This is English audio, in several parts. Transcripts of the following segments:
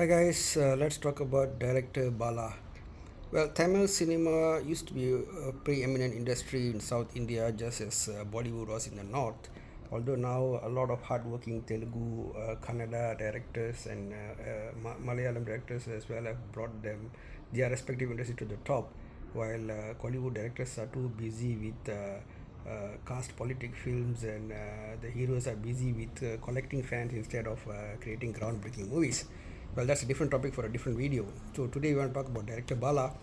Hi guys, let's talk about director Bala. Well, Tamil cinema used to be a preeminent industry in South India just as Bollywood was in the north. Although now a lot of hardworking Telugu, Kannada directors and Malayalam directors as well have brought their respective industry to the top, while Hollywood directors are too busy with cast politic films and the heroes are busy with collecting fans instead of creating groundbreaking movies. Well, that's a different topic for a different video. So today we want to talk about director Bala,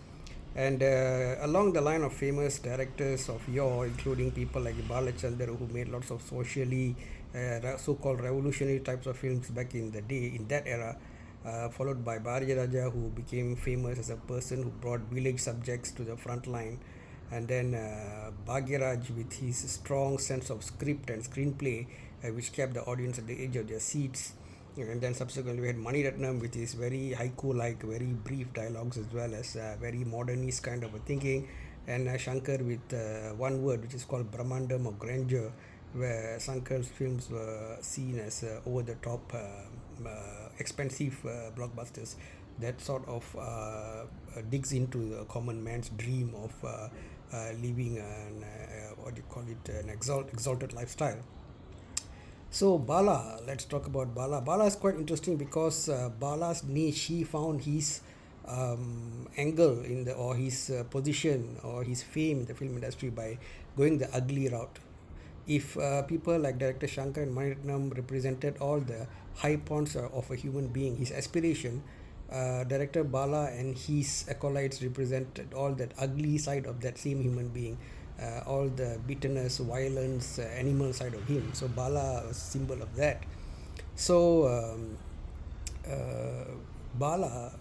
and along the line of famous directors of yore, including people like Bala Chandra, who made lots of socially so-called revolutionary types of films back in the day, in that era, followed by Bharya Raja, who became famous as a person who brought village subjects to the front line, and then Bhagyaraj with his strong sense of script and screenplay, which kept the audience at the edge of their seats. And then subsequently we had Mani Ratnam with his very haiku-like, very brief dialogues as well as very modernist kind of a thinking, and Shankar with one word which is called Brahmandam or grandeur, where Shankar's films were seen as over-the-top, expensive blockbusters that sort of digs into the common man's dream of living an what do you call it, an exalted lifestyle. So Bala, let's talk about Bala. Bala is quite interesting because Bala's niche, he found his angle in the or his position or his fame in the film industry by going the ugly route. If people like director Shankar and Maniratnam represented all the high points of a human being, his aspiration, director Bala and his acolytes represented all that ugly side of that same human being, all the bitterness, violence, animal side of him. So Bala was a symbol of that. So Bala,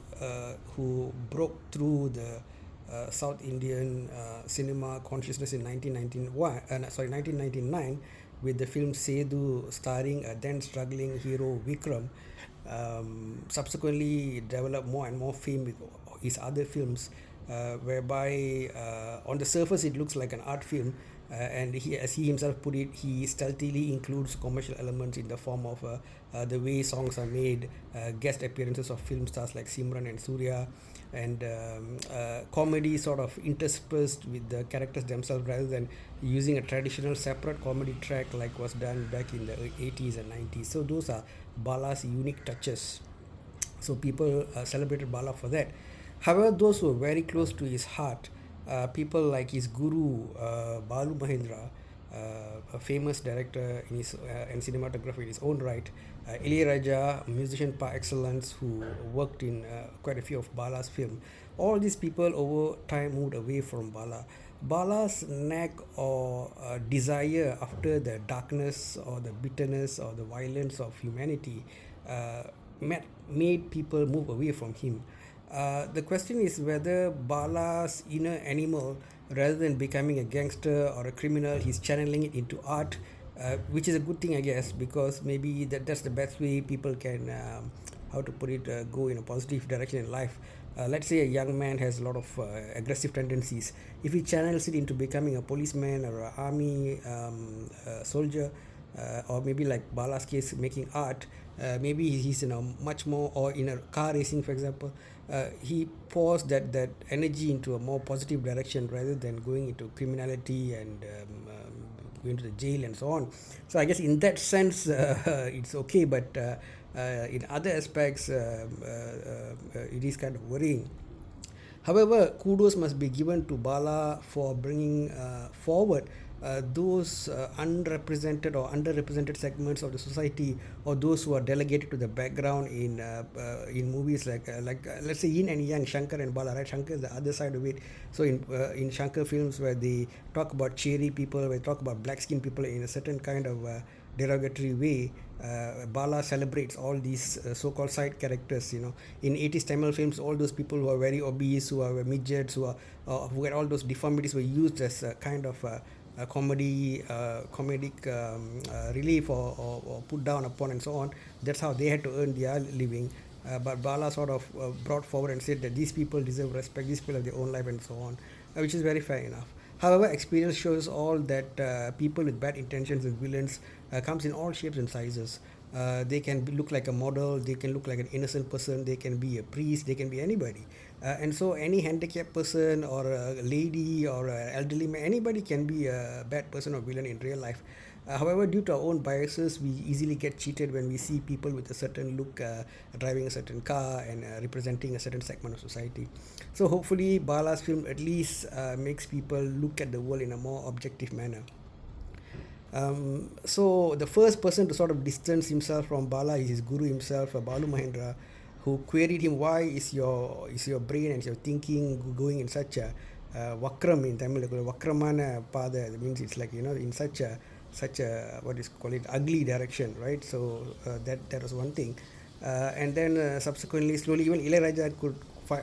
who broke through the South Indian cinema consciousness in 1999 with the film Sedu, starring a then struggling hero Vikram. Subsequently developed more and more fame with his other films, whereby on the surface it looks like an art film, and as he himself put it, he stealthily includes commercial elements in the form of the way songs are made, guest appearances of film stars like Simran and Surya, and comedy sort of interspersed with the characters themselves rather than using a traditional separate comedy track like was done back in the 80s and 90s. So those are Bala's unique touches. So people celebrated Bala for that. However, those who were very close to his heart, people like his guru Balu Mahendra, a famous director in his and cinematographer in his own right, Raja, a musician par excellence who worked in quite a few of Bala's films. All these people over time moved away from Bala. Bala's knack or desire after the darkness or the bitterness or the violence of humanity uh, made people move away from him. The question is whether Bala's inner animal, rather than becoming a gangster or a criminal, he's channeling it into art, which is a good thing, I guess, because maybe that's the best way people can, how to put it, go in a positive direction in life. Let's say a young man has a lot of aggressive tendencies. If he channels it into becoming a policeman or an army soldier, or maybe like Bala's case, making art, maybe he's in a much more, or in a car racing, for example, he pours that energy into a more positive direction rather than going into criminality and going to the jail and so on. So I guess in that sense, it's okay, but in other aspects, it is kind of worrying. However, kudos must be given to Bala for bringing forward those unrepresented or underrepresented segments of the society, or those who are delegated to the background in movies like let's say Yin and Yang, Shankar and Bala. Right, Shankar is the other side of it. So in Shankar films where they talk about Cheri people, where they talk about black skin people in a certain kind of derogatory way, Bala celebrates all these so-called side characters. In 80s Tamil films, all those people who are very obese, who are midgets, who had all those deformities, were used as a kind of comedic relief, or put down upon and so on. That's how they had to earn their living. But Bala sort of brought forward and said that these people deserve respect, these people have their own life and so on, which is very fair enough. However, experience shows all that people with bad intentions and villains comes in all shapes and sizes. They can look like a model, they can look like an innocent person, they can be a priest, they can be anybody. And so any handicapped person or a lady or an elderly man, anybody can be a bad person or villain in real life. However, due to our own biases, we easily get cheated when we see people with a certain look driving a certain car and representing a certain segment of society. So hopefully, Bala's film at least makes people look at the world in a more objective manner. So the first person to sort of distance himself from Bala is his guru himself, Balu Mahendra, who queried him, why is your brain and your thinking going in such a vakram in Tamil, vakramana pada. That means it's like, in such a what is called it, ugly direction, right? So that was one thing. And then subsequently, slowly, even Ilayaraja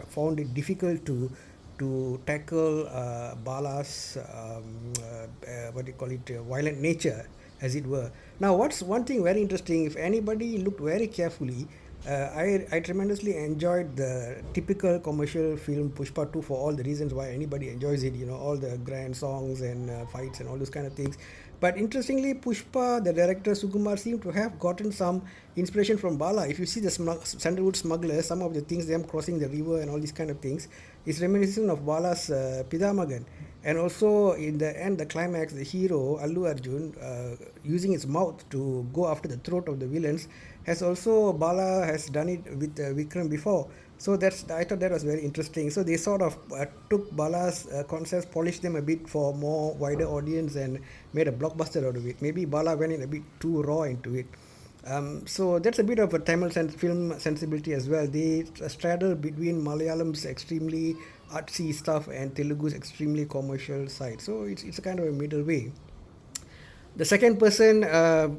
found it difficult to tackle Bala's what do you call it, violent nature, as it were. Now, what's one thing very interesting? If anybody looked very carefully, I tremendously enjoyed the typical commercial film Pushpa 2 for all the reasons why anybody enjoys it. All the grand songs and fights and all those kind of things. But interestingly, Pushpa, the director Sukumar, seemed to have gotten some inspiration from Bala. If you see the Sandalwood Smugglers, some of the things, them crossing the river and all these kind of things, is reminiscent of Bala's Pidamagan. And also in the end, the climax, the hero Allu Arjun, using his mouth to go after the throat of the villains, has also Bala has done it with Vikram before. So I thought that was very interesting. So they sort of took Bala's concepts, polished them a bit for more wider audience, and made a blockbuster out of it. Maybe Bala went in a bit too raw into it. So that's a bit of a Tamil film sensibility as well. They straddle between Malayalam's extremely artsy stuff and Telugu's extremely commercial side. So it's a kind of a middle way. The second person,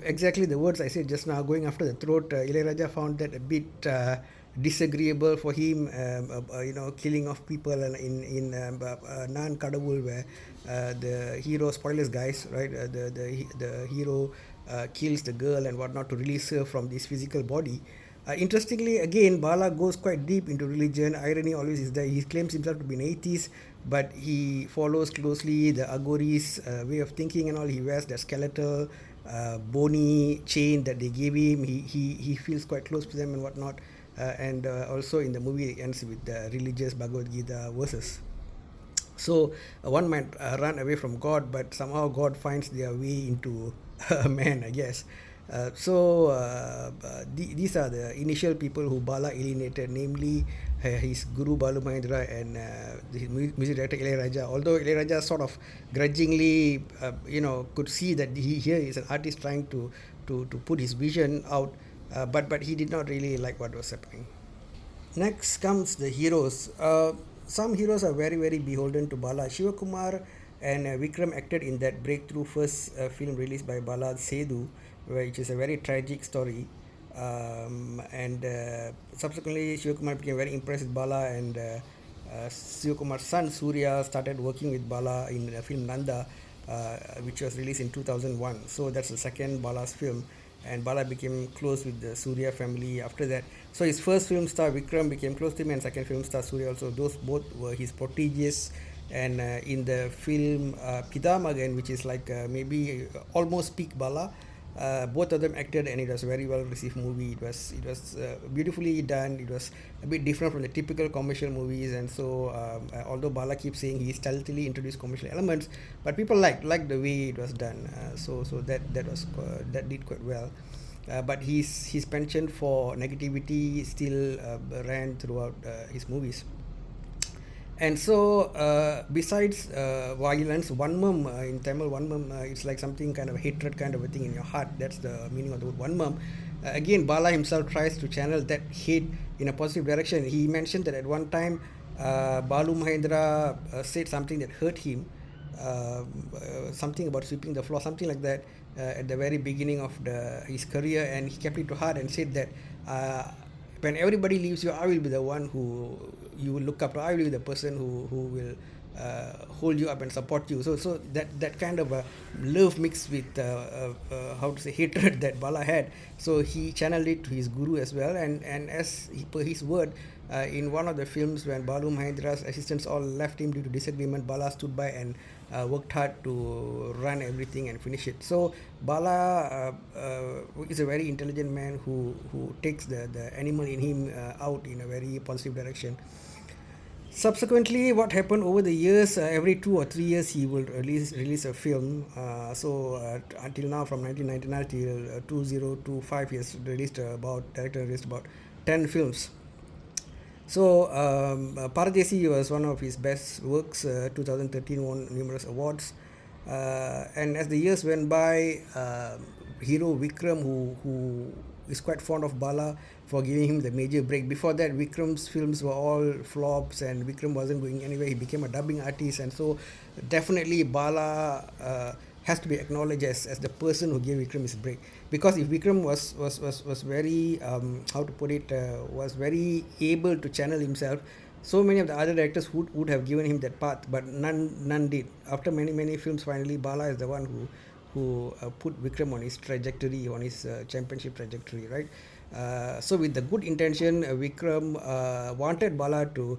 exactly the words I said just now, going after the throat, Ilayaraja found that a bit disagreeable for him, killing of people in Nan Kadavul, where the hero, spoilers guys, right, the hero kills the girl and whatnot to release her from this physical body. Interestingly, again, Bala goes quite deep into religion. Irony always is that he claims himself to be an atheist, but he follows closely the Aghori's way of thinking and all. He wears the skeletal, bony chain that they gave him. He feels quite close to them and whatnot. And also in the movie, it ends with the religious Bhagavad Gita verses. So one might run away from God, but somehow God finds their way into man, I guess. These are the initial people who Bala alienated, namely his guru Balu Mahendra and the music director Ilayaraja. Although Ilayaraja sort of grudgingly, could see that he here is an artist trying to put his vision out, but he did not really like what was happening. Next comes the heroes. Some heroes are very, very beholden to Bala. Shivakumar and Vikram acted in that breakthrough first film released by Bala, Sedu, which is a very tragic story. And subsequently, Shivakumar became very impressed with Bala, and Shivakumar's son Surya started working with Bala in the film Nanda, which was released in 2001. So that's the second Bala's film, and Bala became close with the Surya family after that. So his first film star Vikram became close to him, and second film star Surya also. Those both were his proteges. And in the film Pidamagan, which is like maybe almost peak Bala, both of them acted, and it was a very well received movie. It was beautifully done. It was a bit different from the typical commercial movies, and so although Bala keeps saying he stealthily introduced commercial elements, but people liked the way it was done. So that did quite well. But his penchant for negativity still ran throughout his movies. And so, besides violence, Vanmam in Tamil, Vanmam, it's like something kind of hatred kind of a thing in your heart. That's the meaning of the word Vanmam. Again, Bala himself tries to channel that hate in a positive direction. He mentioned that at one time, Balu Mahendra said something that hurt him, something about sweeping the floor, something like that, at the very beginning of his career, and he kept it to heart and said that when everybody leaves you, I will be the one who you will look up to. I will be the person who will hold you up and support you. So that kind of a love mixed with how to say hatred that Bala had. So he channeled it to his guru as well. And as per his word, in one of the films when Balu Mahendra's assistants all left him due to disagreement, Bala stood by and worked hard to run everything and finish it. So Bala is a very intelligent man who takes the animal in him out in a very positive direction. Subsequently, what happened over the years, every 2 or 3 years, he will release a film. Until now, from 1999 till 2025, he has released director released about 10 films. So, Paradesi was one of his best works. 2013 won numerous awards. And as the years went by, hero Vikram, who is quite fond of Bala, for giving him the major break. Before that, Vikram's films were all flops, and Vikram wasn't going anywhere. He became a dubbing artist, and so definitely Bala has to be acknowledged as the person who gave Vikram his break. Because if Vikram was very how to put it, was very able to channel himself, so many of the other directors would have given him that path, but none did. After many films, finally Bala is the one who put Vikram on his trajectory, on his championship trajectory, right? So with the good intention, Vikram wanted Bala to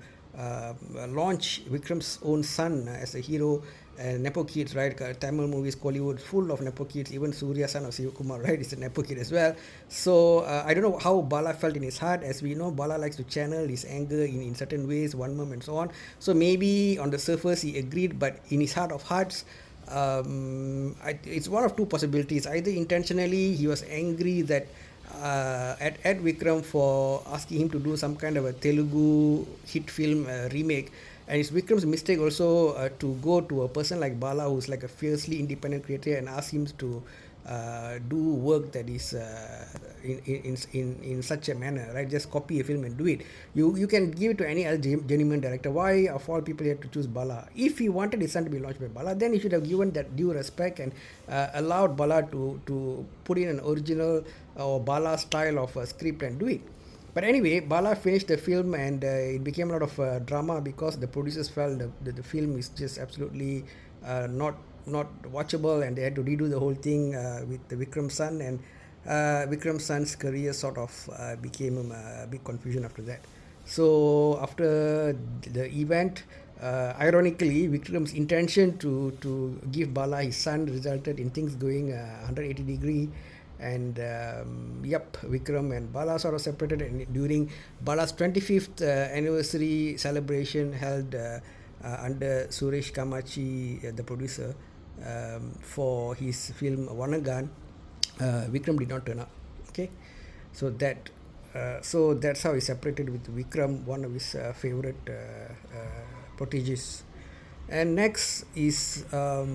launch Vikram's own son as a hero. Nepo kids, right? Tamil movies, Kollywood, full of Nepo kids. Even Surya, son of Sivakumar, right, is a Nepo kid as well. So I don't know how Bala felt in his heart. As we know, Bala likes to channel his anger in certain ways, one mom and so on. So maybe on the surface he agreed, but in his heart of hearts, it's one of two possibilities. Either intentionally he was angry that at Vikram for asking him to do some kind of a Telugu hit film remake, and it's Vikram's mistake also to go to a person like Bala, who's like a fiercely independent creator, and ask him to do work that is in such a manner, right? Just copy a film and do it. You can give it to any other genuine director. Why of all people you have to choose Bala? If he wanted his son to be launched by Bala, then he should have given that due respect and allowed Bala to put in an original or Bala style of a script and do it. But anyway, Bala finished the film, and it became a lot of drama because the producers felt the film is just absolutely not watchable, and they had to redo the whole thing with the Vikram son, and Vikram son's career sort of became a big confusion after that. So after the event, ironically, Vikram's intention to give Bala his son resulted in things going 180 degree. And Vikram and Bala sort of separated, and during Bala's 25th anniversary celebration held under Suresh Kamachi, the producer, for his film Vanagan, Vikram did not turn up. Okay, so that's how he separated with Vikram, one of his favorite proteges. And next is there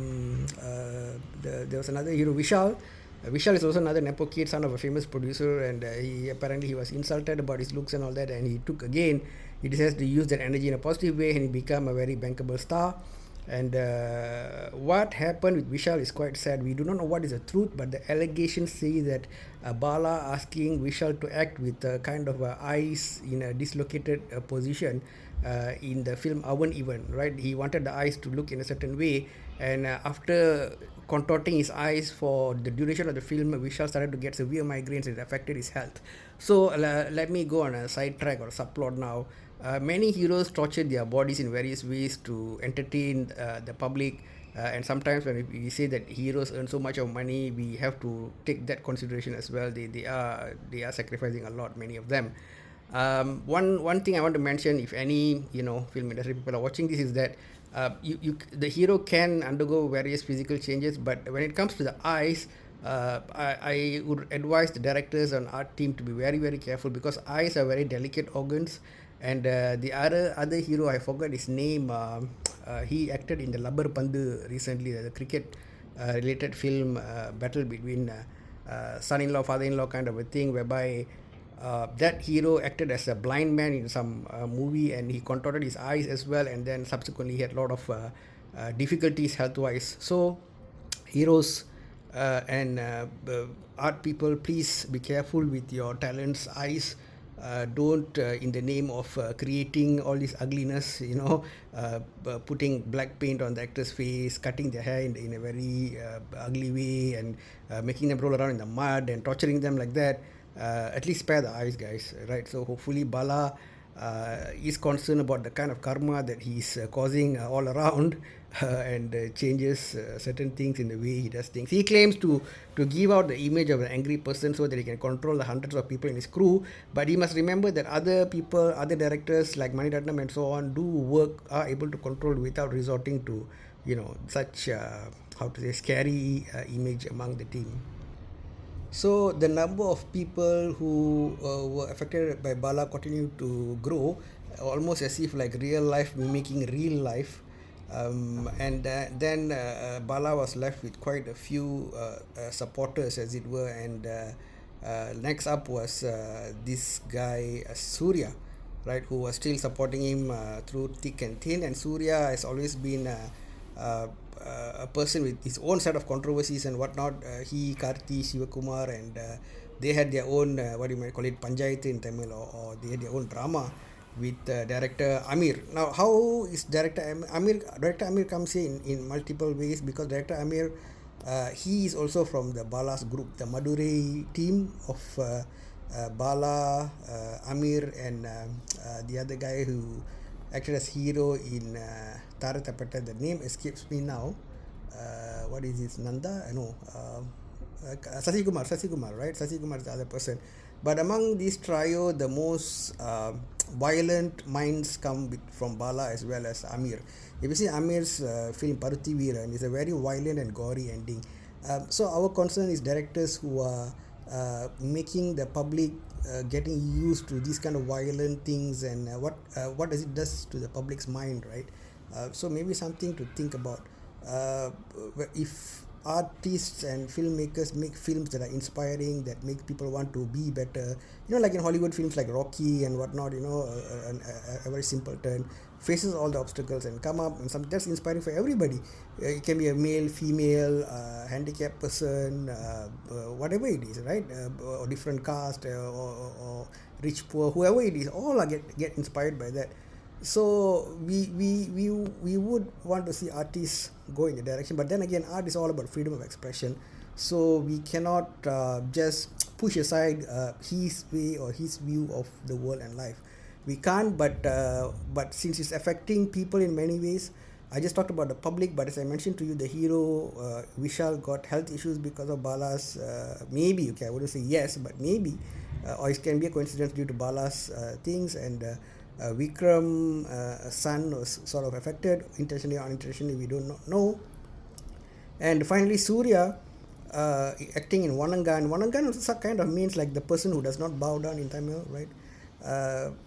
was another hero, Vishal. Vishal is also another Nepo kid, son of a famous producer, and he was insulted about his looks and all that, and he decides to use that energy in a positive way, and he became a very bankable star. And what happened with Vishal is quite sad. We do not know what is the truth, but the allegations say that Bala asking Vishal to act with a kind of eyes in a dislocated position in the film Avan Even, right? He wanted the eyes to look in a certain way, and after contorting his eyes for the duration of the film, Vishal started to get severe migraines, and it affected his health. So let me go on a sidetrack or a subplot now. Many heroes torture their bodies in various ways to entertain the public, and sometimes when we say that heroes earn so much of money, we have to take that consideration as well. They are sacrificing a lot, many of them. One thing I want to mention, if any film industry people are watching this, is that the hero can undergo various physical changes, but when it comes to the eyes, I would advise the directors and art team to be very, very careful, because eyes are very delicate organs. And the other hero, I forgot his name, he acted in the Labbar Pandu recently, the cricket related film, battle between son-in-law, father-in-law kind of a thing, whereby that hero acted as a blind man in some movie, and he contorted his eyes as well, and then subsequently he had a lot of difficulties health-wise. So heroes and art people, please be careful with your talents, eyes. Don't in the name of creating all this ugliness, putting black paint on the actor's face, cutting their hair in a very ugly way, and making them roll around in the mud and torturing them like that. At least spare the eyes, guys, right? So hopefully Bala is concerned about the kind of karma that he's causing all around and changes certain things in the way he does things. He claims to give out the image of an angry person so that he can control the hundreds of people in his crew, but he must remember that other people, other directors like Maniratnam and so on do work, are able to control without resorting to, such how to say, scary image among the team. So the number of people who were affected by Bala continued to grow, almost as if like real life mimicking real life. And then Bala was left with quite a few supporters, as it were. And next up was this guy Surya, right, who was still supporting him through thick and thin. And Surya has always been uh, a person with his own set of controversies and whatnot. He, Karthi, Shivakumar, and they had their own, what you might call it, Panchayat in Tamil, or they had their own drama with director Amir. Now, how is Amir? Director Amir comes here in multiple ways, because director Amir, he is also from the Bala's group, the Madurai team of Bala, Amir, and the other guy who acted as hero in Taratapata. The name escapes me now. What is this? Nanda? No. Sasi Kumar, right? Sasi Kumar is the other person. But among these trio, the most violent minds come from Bala as well as Amir. If you see Amir's film Paruthi Veeran, it's a very violent and gory ending. So our concern is directors who are making the public getting used to these kind of violent things, and what does it does to the public's mind, right? So maybe something to think about. If artists and filmmakers make films that are inspiring, that make people want to be better, like in Hollywood films like Rocky and whatnot, a very simple turn faces all the obstacles and come up and something that's inspiring for everybody. It can be a male, female, handicapped person, whatever it is, right? Or different caste, or rich, poor, whoever it is, all are get inspired by that. So we would want to see artists go in the direction, but then again, art is all about freedom of expression, so we cannot just push aside his way or his view of the world and life. We can't, but since it's affecting people in many ways. I just talked about the public, but as I mentioned to you, the hero Vishal got health issues because of Bala's, maybe, okay, I wouldn't say yes, but maybe, or it can be a coincidence due to Bala's things. And Vikram, son, was sort of affected, intentionally or unintentionally, we do not know. And finally, Surya, acting in Vanangan. Vanangan also kind of means like the person who does not bow down in Tamil, right?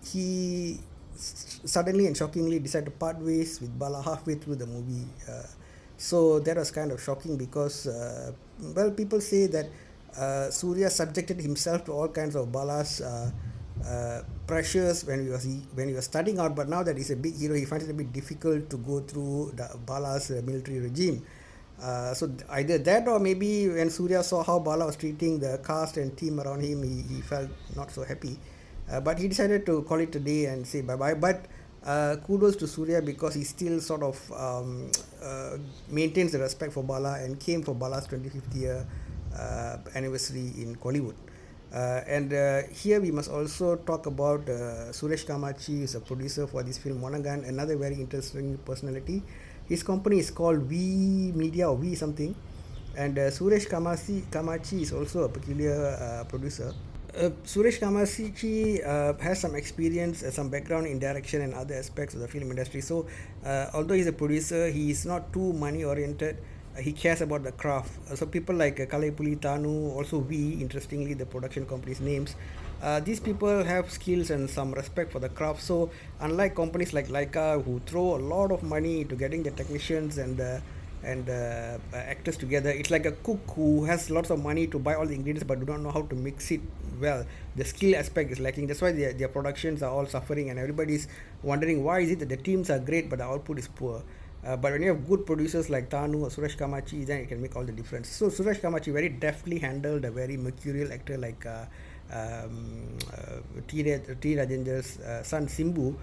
He suddenly and shockingly decided to part ways with Bala halfway through the movie. So that was kind of shocking because, people say that Surya subjected himself to all kinds of Bala's pressures when he was starting out, but now that he's a big hero, he finds it a bit difficult to go through the Bala's military regime. So either that, or maybe when Surya saw how Bala was treating the cast and team around him, he felt not so happy. But he decided to call it a day and say bye bye. But kudos to Surya, because he still sort of maintains the respect for Bala and came for Bala's 25th year anniversary in Kollywood. And here we must also talk about Suresh Kamachi, is a producer for this film Monagan, another very interesting personality. His company is called V Media or V something, and Suresh Kamachi is also a peculiar producer. Suresh Kamachi has some experience, some background in direction and other aspects of the film industry. So, although he's a producer, he is not too money oriented. He cares about the craft. So people like Kalaipuli Tanu, also V, interestingly, the production company's names. These people have skills and some respect for the craft. So unlike companies like Leica, who throw a lot of money into getting the technicians and actors together, it's like a cook who has lots of money to buy all the ingredients but do not know how to mix it well. The skill aspect is lacking. That's why their productions are all suffering, and everybody's wondering why is it that the teams are great but the output is poor. But when you have good producers like Tanu or Suresh Kamachi, then it can make all the difference. So Suresh Kamachi very deftly handled a very mercurial actor like T. Rajendra's son Simbu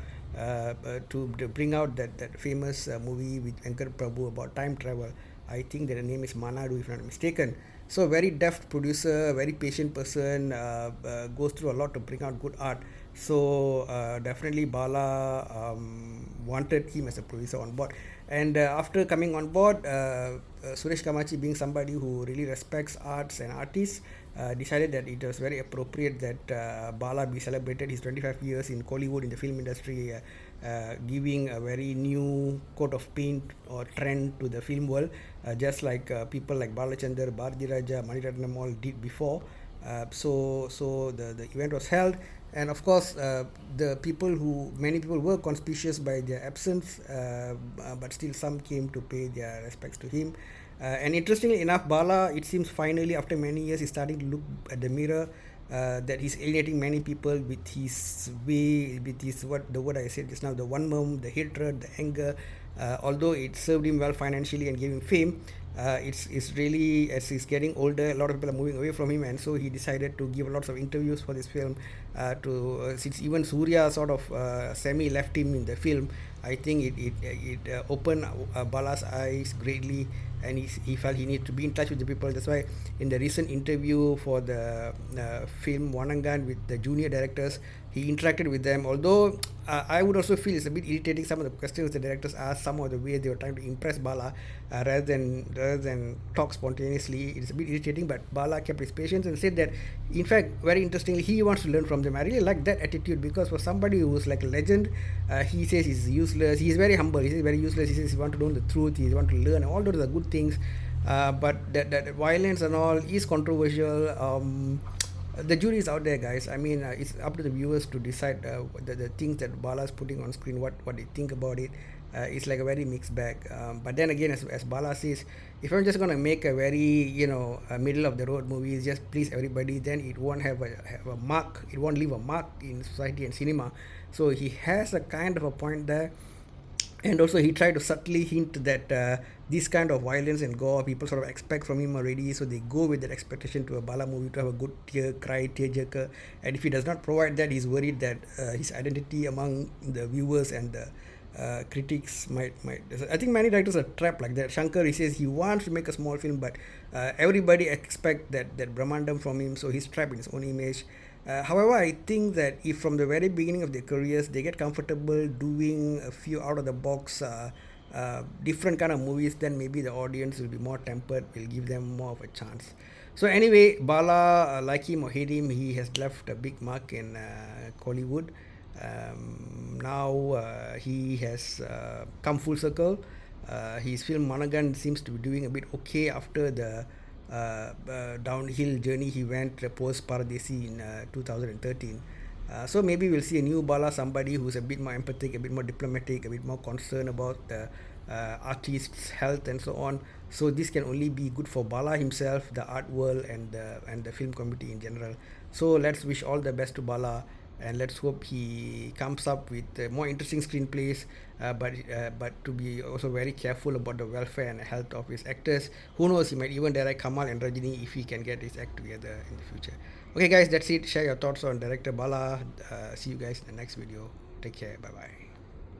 to bring out that famous movie with Venkar Prabhu about time travel. I think that the name is Manadu, if I'm not mistaken. So very deft producer, very patient person, goes through a lot to bring out good art. So definitely Bala wanted him as a producer on board. And after coming on board, Suresh Kamachi, being somebody who really respects arts and artists, decided that it was very appropriate that Bala be celebrated his 25 years in Kollywood in the film industry, giving a very new coat of paint or trend to the film world, just like people like Balachandar, Bharati Raja, Maniratnam all did before. So the event was held, and of course the people who many people were conspicuous by their absence, but still some came to pay their respects to him. And interestingly enough, Bala, it seems finally after many years, is starting to look at the mirror, that he's alienating many people with his way, with his, what the word I said just now, the one mom, the hatred, the anger. Although it served him well financially and gave him fame, it's really, as he's getting older, a lot of people are moving away from him, and so he decided to give lots of interviews for this film. Since even Surya sort of semi left him in the film, I think it opened Bala's eyes greatly, and he felt he needed to be in touch with the people. That's why in the recent interview for the film Wanangan with the junior directors, he interacted with them. Although I would also feel it's a bit irritating, some of the questions the directors asked, some of the way they were trying to impress Bala, rather than talk spontaneously. It's a bit irritating, but Bala kept his patience and said that, in fact, very interestingly, he wants to learn from them. I really like that attitude, because for somebody who was like a legend, he says he's useless. He's very humble. He says very useless. He says he wants to know the truth. He wants to learn. All those are good things. But that violence and all is controversial. The jury is out there, guys. I mean, it's up to the viewers to decide the things that Bala's putting on screen, what they think about it. It's like a very mixed bag. But then again, as Bala says, if I'm just gonna make a very middle of the road movie, just please everybody, then it won't have a mark. It won't leave a mark in society and cinema. So he has a kind of a point there. And also he tried to subtly hint that this kind of violence and gore people sort of expect from him already, so they go with that expectation to a Bala movie to have a good tearjerker. And if he does not provide that, he's worried that his identity among the viewers and the critics might I think many directors are trapped like that. Shankar, he says he wants to make a small film, but everybody expect that Brahmandam from him, so he's trapped in his own image. However, I think that if from the very beginning of their careers they get comfortable doing a few out of the box different kind of movies, then maybe the audience will be more tempered, will give them more of a chance. So anyway, Bala, like him or hate him, he has left a big mark in Kollywood. Now he has come full circle. His film Managan seems to be doing a bit okay after the downhill journey he went post Paradesi in 2013. So maybe we'll see a new Bala, somebody who's a bit more empathic, a bit more diplomatic, a bit more concerned about the artist's health and so on. So this can only be good for Bala himself, the art world, and the film community in general. So let's wish all the best to Bala, and let's hope he comes up with more interesting screenplays, but to be also very careful about the welfare and health of his actors. Who knows, he might even direct Kamal and Rajini if he can get his act together in the future. Okay guys, that's it. Share your thoughts on director Bala. See you guys in the next video. Take care. Bye bye.